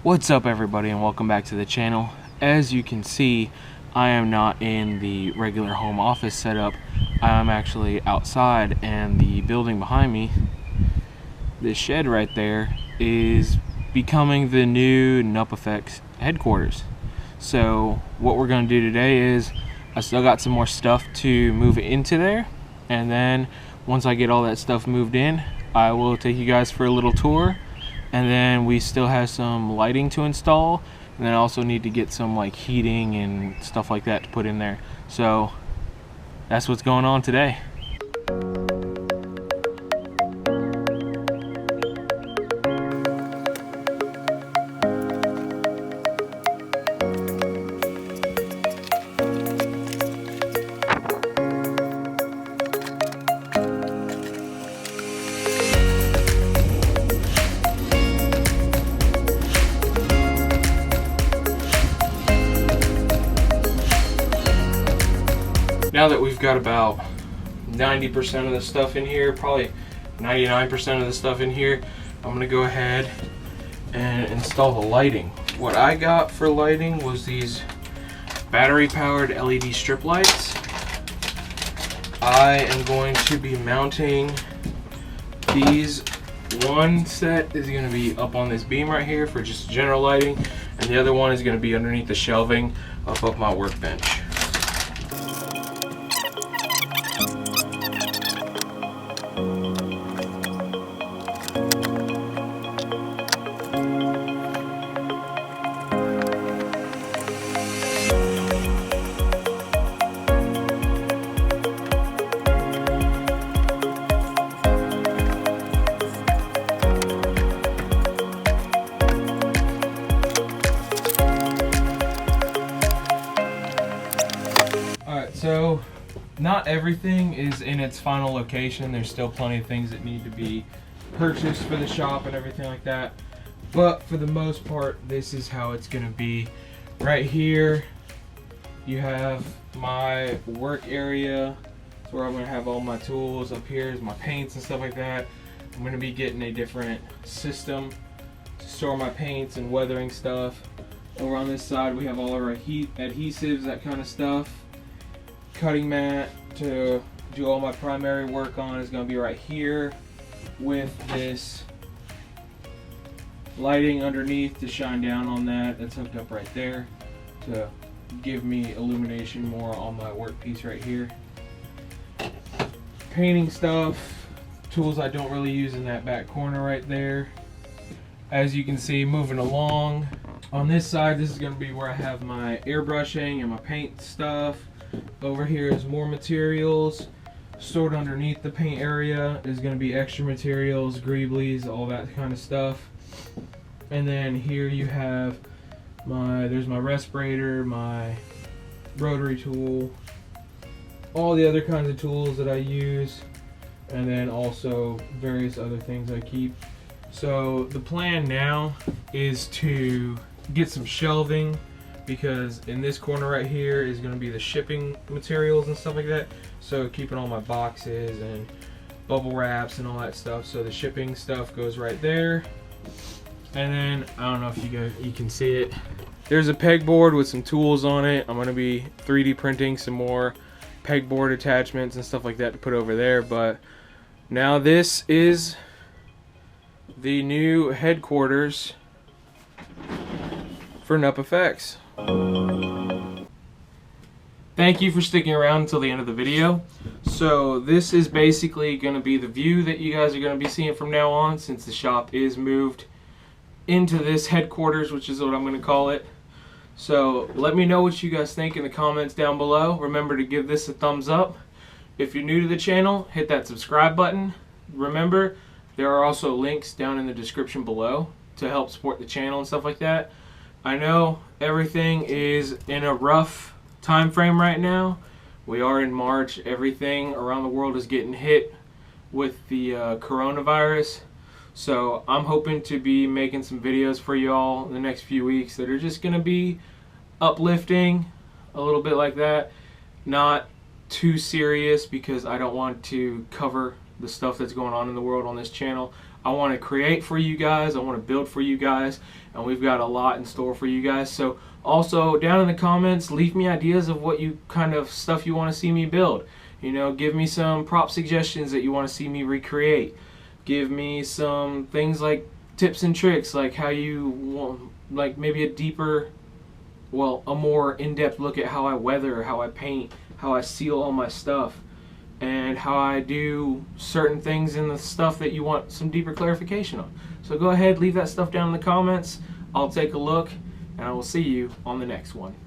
What's up everybody, and welcome back to the channel. As you can see, I am not in the regular home office setup. I'm actually outside, and the building behind me, this shed right there, is becoming the new nuppfx headquarters. So what we're going to do today is, I still got some more stuff to move into there, and then once I get all that stuff moved in, I will take you guys for a little tour. And then we still have some lighting to install, and then I also need to get some like heating and stuff like that to put in there. So that's what's going on today. Now that we've got about 90% of the stuff in here, probably 99% of the stuff in here, I'm gonna go ahead and install the lighting. What I got for lighting was these battery powered LED strip lights. I am going to be mounting these. One set is gonna be up on this beam right here for just general lighting, and the other one is gonna be underneath the shelving up my workbench. So not everything is in its final location. There's still plenty of things that need to be purchased for the shop and everything like that. But for the most part, this is how it's gonna be. Right here, you have my work area. It's where I'm gonna have all my tools. Up here is my paints and stuff like that. I'm gonna be getting a different system to store my paints and weathering stuff. Over on this side, we have all our adhesives, that kind of stuff. Cutting mat to do all my primary work on is going to be right here, with this lighting underneath to shine down on that. That's hooked up right there to give me illumination more on my workpiece right here. Painting stuff, tools I don't really use in that back corner right there. As you can see, moving along on this side, this is going to be where I have my airbrushing and my paint stuff. Over here is more materials. Stored underneath the paint area is going to be extra materials, greeblies, all that kind of stuff. And then here you have there's my respirator, my rotary tool, all the other kinds of tools that I use, and then also various other things I keep. So the plan now is to get some shelving, because in this corner right here is going to be the shipping materials and stuff like that. So keeping all my boxes and bubble wraps and all that stuff. So the shipping stuff goes right there. And then, I don't know if you can see it, there's a pegboard with some tools on it. I'm going to be 3D printing some more pegboard attachments and stuff like that to put over there. But now this is the new headquarters for nuppfx. Thank you for sticking around until the end of the video. So this is basically going to be the view that you guys are going to be seeing from now on, since the shop is moved into this headquarters, which is what I'm going to call it. So let me know what you guys think in the comments down below. Remember to give this a thumbs up. If you're new to the channel, hit that subscribe button. Remember, there are also links down in the description below to help support the channel and stuff like that. I know everything is in a rough time frame right now. We are in March. Everything around the world is getting hit with the coronavirus. So I'm hoping to be making some videos for y'all in the next few weeks that are just going to be uplifting, a little bit like that. Not too serious, because I don't want to cover the stuff that's going on in the world on this channel. I want to create for you guys, I want to build for you guys, and we've got a lot in store for you guys. So also down in the comments, leave me ideas of what you kind of stuff you want to see me build. You know, give me some prop suggestions that you want to see me recreate. Give me some things like tips and tricks, like how you want, like maybe a deeper, well, a more in-depth look at how I weather, how I paint, how I seal all my stuff, and how I do certain things in the stuff that you want some deeper clarification on. So go ahead, leave that stuff down in the comments. I'll take a look, and I will see you on the next one.